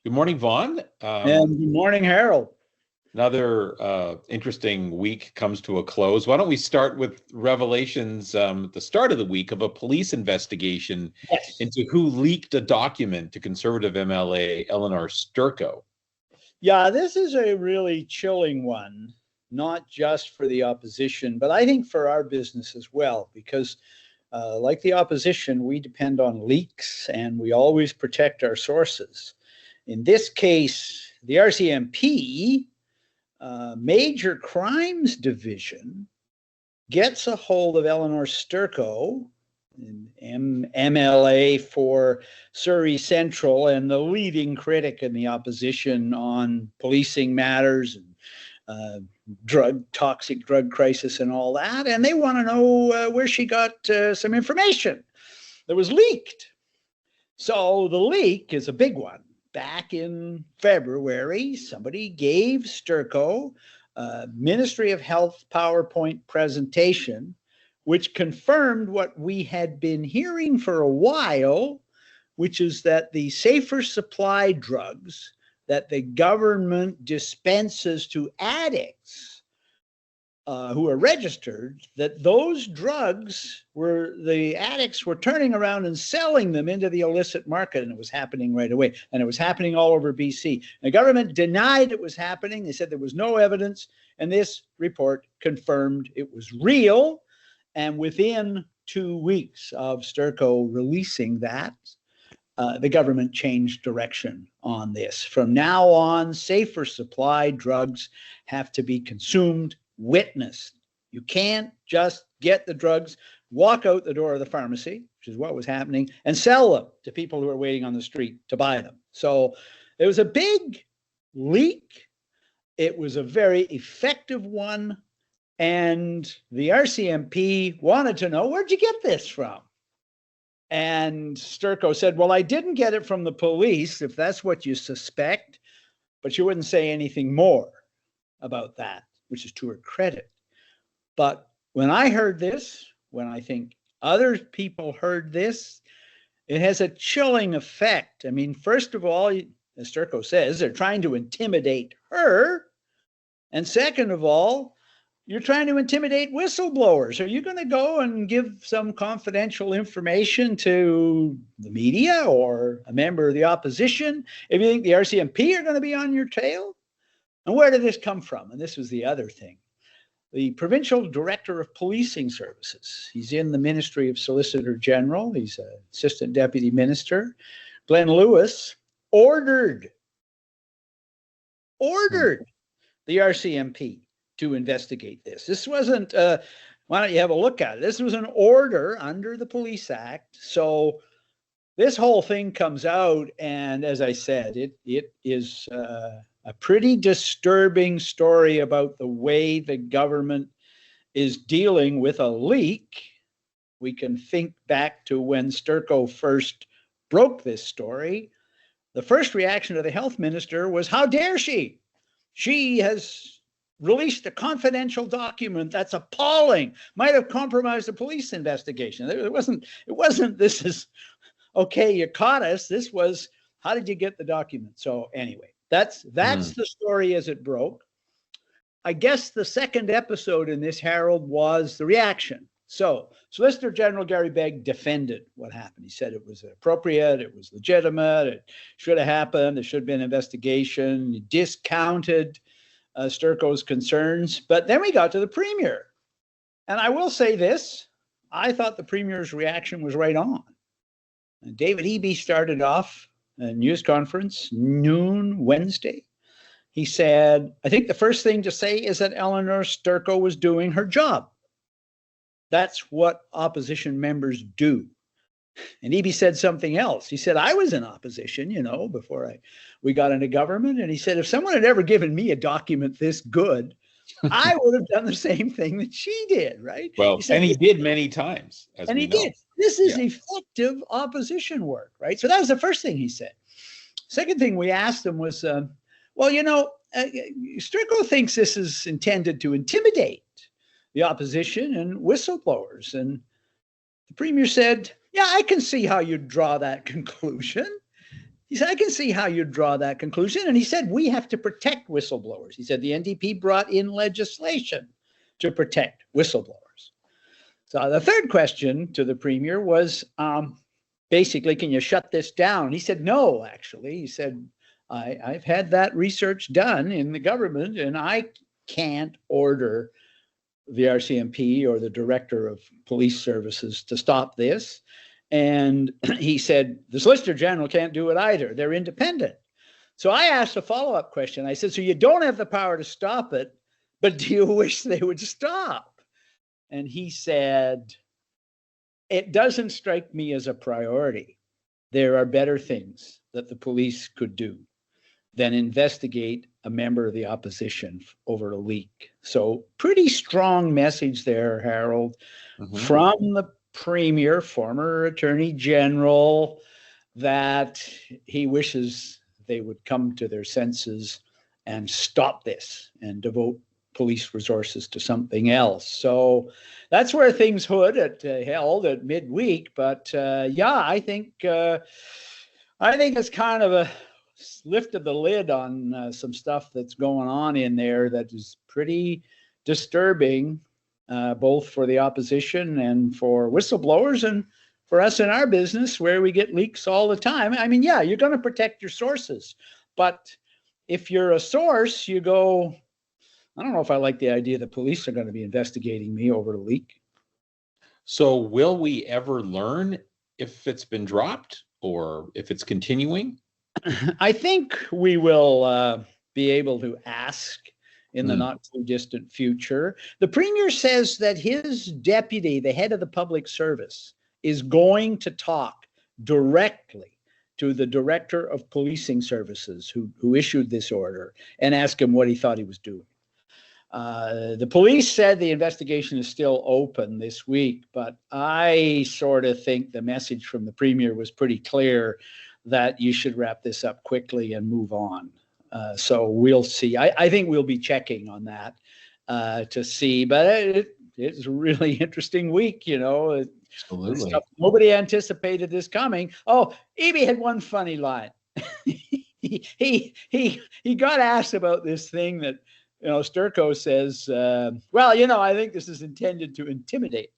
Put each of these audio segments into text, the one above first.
Good morning, Vaughn. And good morning, Harold. Another interesting week comes to a close. Why don't we start with revelations at the start of the week of a police investigation into who leaked a document to Conservative MLA Eleanor Sturco? Yeah, this is a really chilling one, not just for the opposition, but I think for our business as well, because like the opposition, we depend on leaks and we always protect our sources. In this case, the RCMP Major Crimes Division gets a hold of Eleanor Sturco, MLA for Surrey Central and the leading critic in the opposition on policing matters and toxic drug crisis and all that. And they want to know where she got some information that was leaked. So the leak is a big one. Back in February, somebody gave Sturco a Ministry of Health PowerPoint presentation, which confirmed what we had been hearing for a while, which is that the safer supply drugs that the government dispenses to addicts who are registered, that those drugs the addicts were turning around and selling them into the illicit market, and it was happening right away. And it was happening all over BC. The government denied it was happening. They said there was no evidence, and this report confirmed it was real. And within 2 weeks of Sturco releasing that, the government changed direction on this. From now on, safer supply drugs have to be consumed, witnessed. You can't just get the drugs, walk out the door of the pharmacy, which is what was happening, and sell them to people who are waiting on the street to buy them. So it was a big leak. It was a very effective one. And the RCMP wanted to know, where'd you get this from? And Sturco said, well, I didn't get it from the police, if that's what you suspect, but you wouldn't say anything more about that, which is to her credit. But when I heard this, when I think other people heard this, it has a chilling effect. I mean, first of all, as Sturco says, they're trying to intimidate her. And second of all, you're trying to intimidate whistleblowers. Are you going to go and give some confidential information to the media or a member of the opposition if you think the RCMP are going to be on your tail? And where did this come from? And this was the other thing. The Provincial Director of Policing Services, he's in the Ministry of Solicitor General, he's an Assistant Deputy Minister, Glenn Lewis, ordered the RCMP to investigate this. This wasn't, why don't you have a look at it? This was an order under the Police Act. So this whole thing comes out, and as I said, it is a pretty disturbing story about the way the government is dealing with a leak. We can think back to when Sturco first broke this story. The first reaction of the health minister was, how dare she? She has released a confidential document that's appalling, might have compromised the police investigation. It wasn't, this is, okay, you caught us. This was, how did you get the document? So anyway, that's the story as it broke. I guess the second episode in this, Harold, was the reaction. So Solicitor General Gary Begg defended what happened. He said it was appropriate, it was legitimate, it should have happened, there should have been an investigation. He discounted Sturco's concerns. But then we got to the Premier. And I will say this, I thought the Premier's reaction was right on. And David Eby started off a news conference, noon Wednesday. He said, I think the first thing to say is that Eleanor Sturco was doing her job. That's what opposition members do. And Eby said something else. He said, I was in opposition, before we got into government. And he said, if someone had ever given me a document this good, I would have done the same thing that she did, right? Well, he did many times. And he did. This is effective opposition work, right? So that was the first thing he said. Second thing we asked him was, Sturco thinks this is intended to intimidate the opposition and whistleblowers. And the Premier said, yeah, I can see how you draw that conclusion. He said, I can see how you draw that conclusion. And he said, we have to protect whistleblowers. He said, the NDP brought in legislation to protect whistleblowers. So the third question to the Premier was, basically, can you shut this down? He said, no, actually. He said, I've had that research done in the government, and I can't order the RCMP or the Director of Police Services to stop this. And he said, the Solicitor General can't do it either. They're independent. So I asked a follow-up question. I said, so you don't have the power to stop it, but do you wish they would stop? And he said, it doesn't strike me as a priority. There are better things that the police could do than investigate a member of the opposition over a leak. So pretty strong message there, Harold, from the Premier, former Attorney General, that he wishes they would come to their senses and stop this and devote police resources to something else. So that's where things held at midweek. But yeah, I think it's kind of a lifted the lid on some stuff that's going on in there that is pretty disturbing, both for the opposition and for whistleblowers and for us in our business where we get leaks all the time. I mean, yeah, you're going to protect your sources, but if you're a source, you go, I don't know if I like the idea the police are going to be investigating me over a leak. So will we ever learn if it's been dropped or if it's continuing? I think we will be able to ask in the not too distant future. The Premier says that his deputy, the head of the public service, is going to talk directly to the Director of Policing Services who issued this order and ask him what he thought he was doing. The police said the investigation is still open this week, but I sort of think the message from the Premier was pretty clear that you should wrap this up quickly and move on. So we'll see. I think we'll be checking on that to see, but it's a really interesting week, you know. Absolutely. Nobody anticipated this coming. Oh, Eby had one funny line. he got asked about this thing that, you know, Sturco says, well, you know, I think this is intended to intimidate.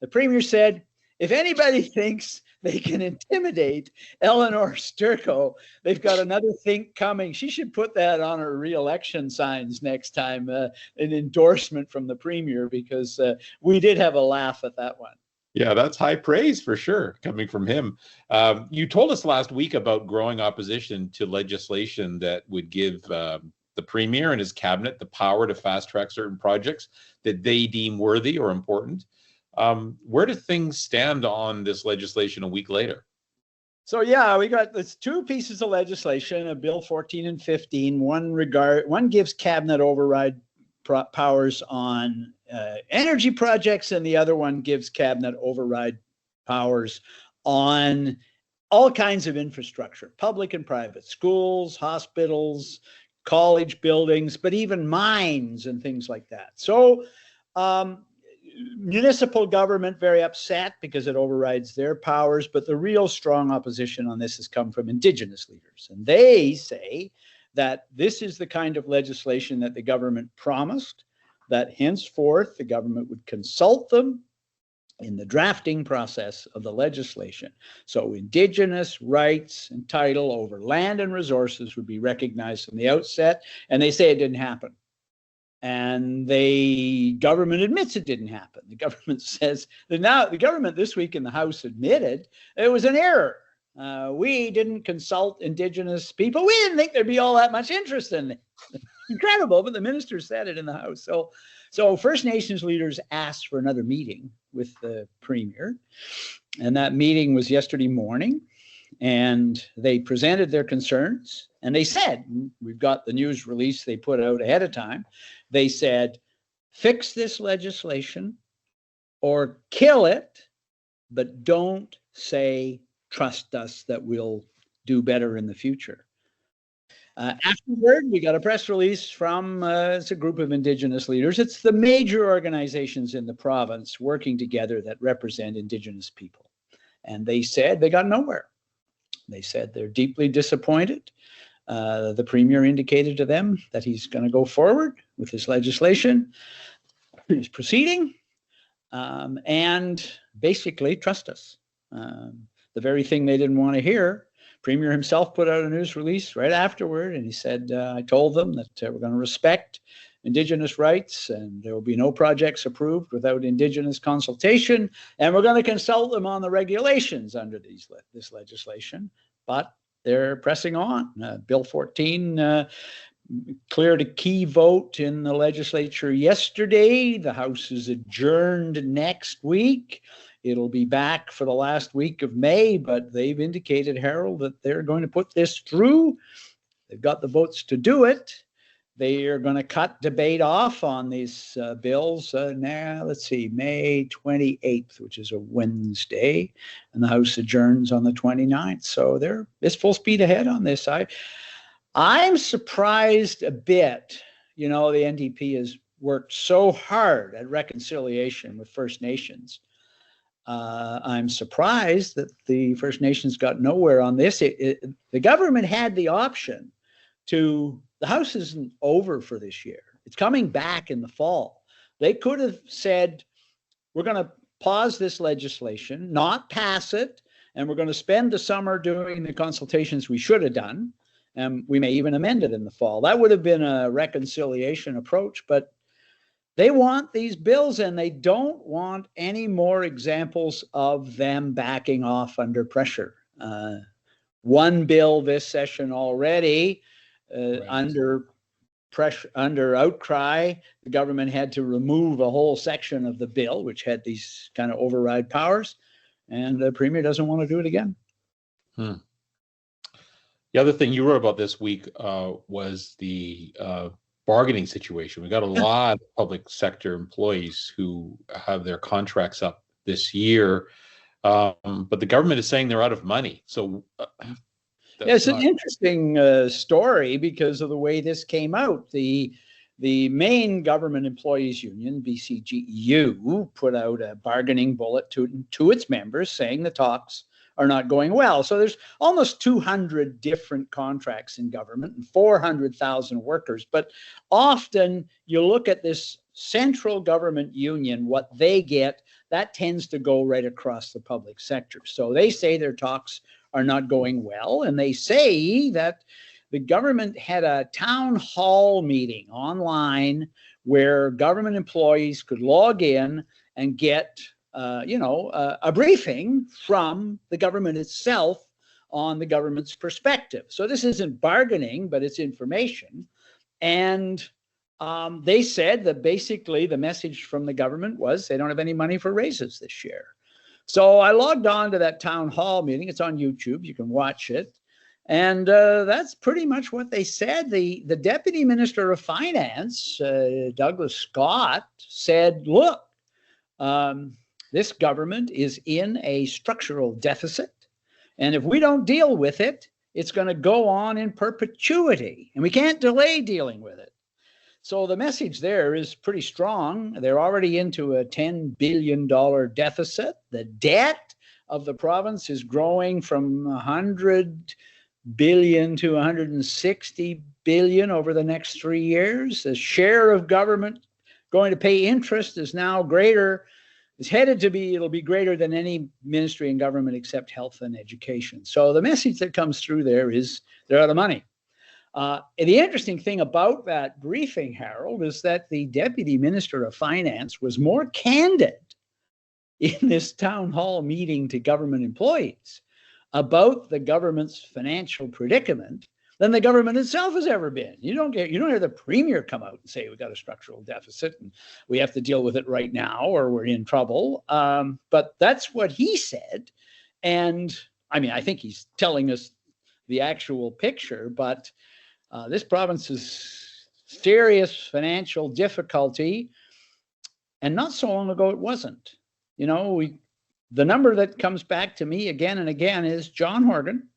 The Premier said, if anybody thinks they can intimidate Eleanor Sturco, they've got another think coming. She should put that on her re-election signs next time, an endorsement from the Premier, because we did have a laugh at that one. Yeah, that's high praise for sure, coming from him. You told us last week about growing opposition to legislation that would give the Premier and his cabinet the power to fast-track certain projects that they deem worthy or important. Where do things stand on this legislation a week later? So yeah, we got this two pieces of legislation, a Bill 14 and 15. One gives cabinet override powers on energy projects, and the other one gives cabinet override powers on all kinds of infrastructure, public and private, schools, hospitals, college buildings, but even mines and things like that. So municipal government very upset because it overrides their powers, but the real strong opposition on this has come from Indigenous leaders. And they say that this is the kind of legislation that the government promised, that henceforth the government would consult them in the drafting process of the legislation. So Indigenous rights and title over land and resources would be recognized from the outset, and they say it didn't happen. And the government admits it didn't happen. The government says that now the government this week in the House admitted it was an error. We didn't consult Indigenous people. We didn't think there'd be all that much interest in it. Incredible, but the minister said it in the House. So First Nations leaders asked for another meeting with the Premier, and that meeting was yesterday morning, and they presented their concerns, and they said, we've got the news release they put out ahead of time, they said, fix this legislation or kill it, but don't say, trust us that we'll do better in the future. Afterward, we got a press release from it's a group of Indigenous leaders. It's the major organizations in the province working together that represent Indigenous people. And they said they got nowhere. They said they're deeply disappointed. The Premier indicated to them that he's going to go forward with this legislation. He's proceeding, and basically trust us. The very thing they didn't want to hear. Premier himself put out a news release right afterward, and he said, I told them that we're going to respect Indigenous rights, and there will be no projects approved without Indigenous consultation, and we're going to consult them on the regulations under this legislation. But they're pressing on. Bill 14 cleared a key vote in the legislature yesterday. The House is adjourned next week. It'll be back for the last week of May, but they've indicated, Harold, that they're going to put this through. They've got the votes to do it. They are going to cut debate off on these bills now, let's see, May 28th, which is a Wednesday, and the House adjourns on the 29th. So it's full speed ahead on this. I'm surprised a bit. You know, the NDP has worked so hard at reconciliation with First Nations. I'm surprised that the First Nations got nowhere on this. The government had the option to, the House isn't over for this year. It's coming back in the fall. They could have said, we're going to pause this legislation, not pass it, and we're going to spend the summer doing the consultations we should have done, and we may even amend it in the fall. That would have been a reconciliation approach, but they want these bills, and they don't want any more examples of them backing off under pressure. One bill this session already, right. Under pressure, under outcry, the government had to remove a whole section of the bill, which had these kind of override powers, and the Premier doesn't want to do it again. The other thing you wrote about this week was the bargaining situation. We got a lot of public sector employees who have their contracts up this year, but the government is saying they're out of money. So it's an interesting story because of the way this came out. The main government employees union, BCGEU, put out a bargaining bullet to its members saying the talks are not going well. So there's almost 200 different contracts in government and 400,000 workers. But often you look at this central government union, what they get, that tends to go right across the public sector. So they say their talks are not going well. And they say that the government had a town hall meeting online where government employees could log in and get a briefing from the government itself on the government's perspective. So this isn't bargaining, but it's information. And they said that basically the message from the government was they don't have any money for raises this year. So I logged on to that town hall meeting. It's on YouTube. You can watch it. And that's pretty much what they said. The Deputy Minister of Finance, Douglas Scott, said, look, this government is in a structural deficit, and if we don't deal with it, it's going to go on in perpetuity, and we can't delay dealing with it. So the message there is pretty strong. They're already into a $10 billion deficit. The debt of the province is growing from 100 billion to 160 billion over the next 3 years. The share of government going to pay interest is now greater. It's headed to be, it'll be greater than any ministry in government except health and education. So the message that comes through there is they're out of money. And the interesting thing about that briefing, Harold, is that the Deputy Minister of Finance was more candid in this town hall meeting to government employees about the government's financial predicament than the government itself has ever been. You don't hear the Premier come out and say we've got a structural deficit and we have to deal with it right now or we're in trouble. But that's what he said. And I mean, I think he's telling us the actual picture, but this province is serious financial difficulty. And not so long ago, it wasn't. You know, the number that comes back to me again and again is John Horgan,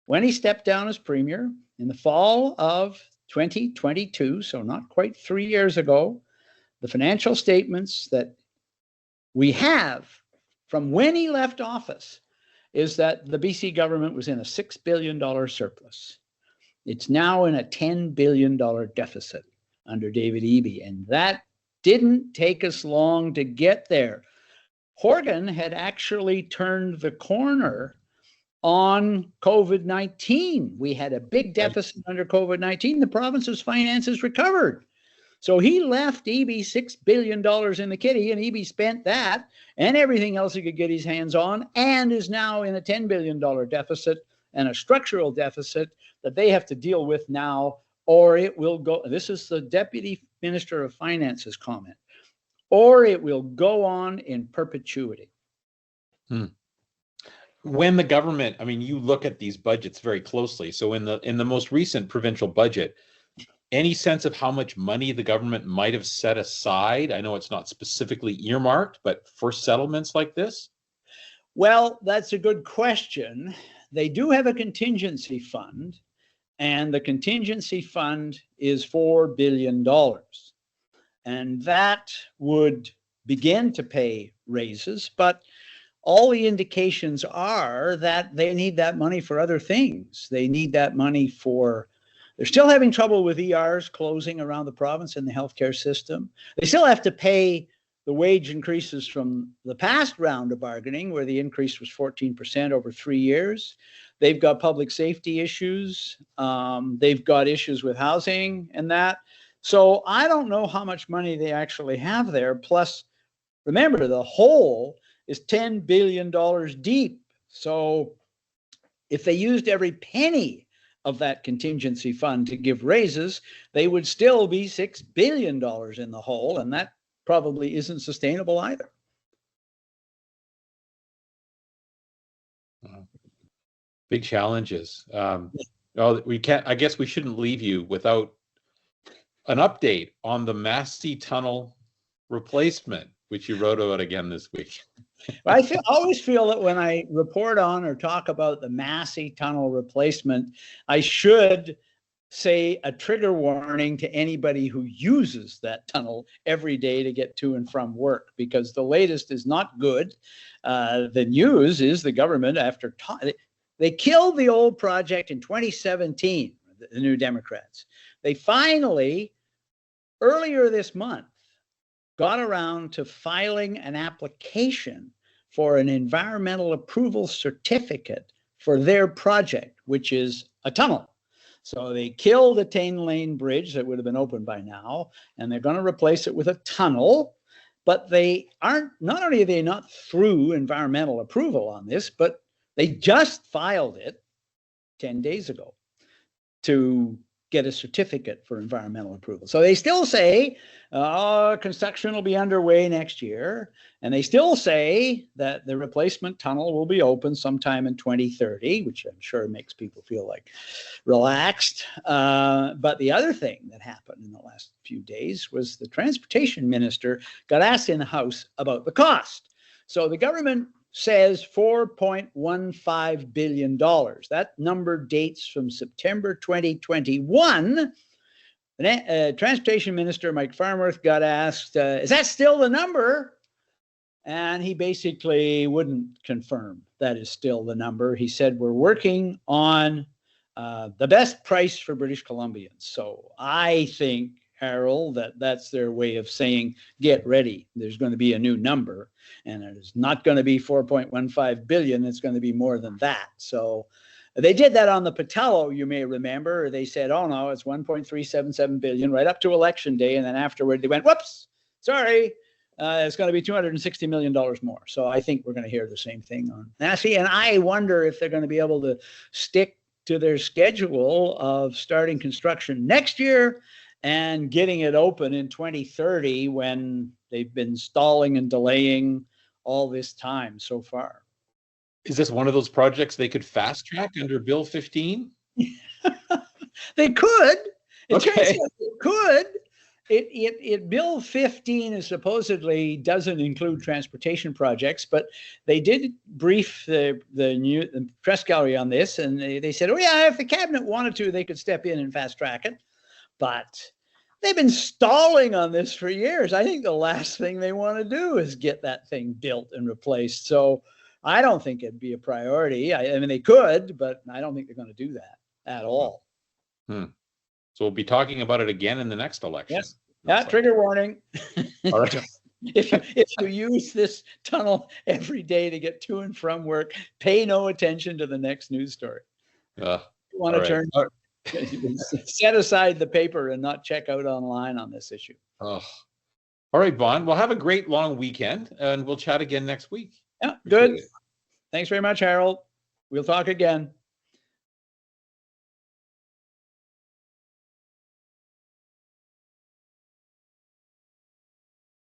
when he stepped down as Premier in the fall of 2022, so not quite 3 years ago, the financial statements that we have from when he left office is that the BC government was in a $6 billion surplus. It's now in a $10 billion deficit under David Eby, and that didn't take us long to get there. Horgan had actually turned the corner on COVID-19. We had a big deficit under COVID-19. The province's finances recovered. So he left Eby $6 billion in the kitty, and Eby spent that and everything else he could get his hands on, and is now in a $10 billion deficit and a structural deficit that they have to deal with now, or it will go. This is the Deputy Minister of Finance's comment. Or it will go on in perpetuity. When the government, I mean, you look at these budgets very closely. So in the most recent provincial budget, any sense of how much money the government might have set aside? I know it's not specifically earmarked, but for settlements like this? Well, that's a good question. They do have a contingency fund, and the contingency fund is $4 billion. And that would begin to pay raises, but all the indications are that they need that money for other things. They need that money for, they're still having trouble with ERs closing around the province in the healthcare system. They still have to pay the wage increases from the past round of bargaining, where the increase was 14% over 3 years. They've got public safety issues. They've got issues with housing and that. So I don't know how much money they actually have there. Plus, remember, the hole is $10 billion deep. So if they used every penny of that contingency fund to give raises, they would still be $6 billion in the hole, and that probably isn't sustainable either. Big challenges. We can't. I guess we shouldn't leave you without an update on the Massey Tunnel replacement, which you wrote about again this week. I always feel that when I report on or talk about the Massey Tunnel replacement, I should say a trigger warning to anybody who uses that tunnel every day to get to and from work, because the latest is not good. The news is the government, after they killed the old project in 2017, the New Democrats. They finally, earlier this month, got around to filing an application for an environmental approval certificate for their project, which is a tunnel. So they killed a 10-lane bridge that would have been open by now, and they're going to replace it with a tunnel. But they aren't, not only are they not through environmental approval on this, but they just filed it 10 days ago to get a certificate for environmental approval. So they still say construction will be underway next year. And they still say that the replacement tunnel will be open sometime in 2030, which I'm sure makes people feel like relaxed. But the other thing that happened in the last few days was the transportation minister got asked in the House about the cost. So the government says $4.15 billion. That number dates from September 2021. Transportation Minister Mike Farnworth got asked, is that still the number? And he basically wouldn't confirm that is still the number. He said, we're working on the best price for British Columbians. So I think, Harold, that's their way of saying, get ready. There's going to be a new number, and it is not going to be 4.15 billion. It's going to be more than that. So they did that on the Patello, you may remember. They said, oh no, it's 1.377 billion right up to election day. And then afterward they went, whoops, sorry. It's going to be $260 million more. So I think we're going to hear the same thing on Massey. And I wonder if they're going to be able to stick to their schedule of starting construction next year and getting it open in 2030, when they've been stalling and delaying all this time so far. Is this one of those projects they could fast track under Bill 15? They could. Okay. They could. Bill 15 is supposedly doesn't include transportation projects, but they did brief the press gallery on this, and they said, oh yeah, if the cabinet wanted to, they could step in and fast track it. But they've been stalling on this for years. I think the last thing they want to do is get that thing built and replaced. So I don't think it'd be a priority. I mean, they could, but I don't think they're going to do that at all. So we'll be talking about it again in the next election. Yes. Yeah, trigger warning. All right. If you use this tunnel every day to get to and from work, pay no attention to the next news story. You want to set aside the paper and not check out online on this issue. All right, Vaughn. Well, have a great long weekend, and we'll chat again next week. Yeah, good. Thanks very much, Harold. We'll talk again.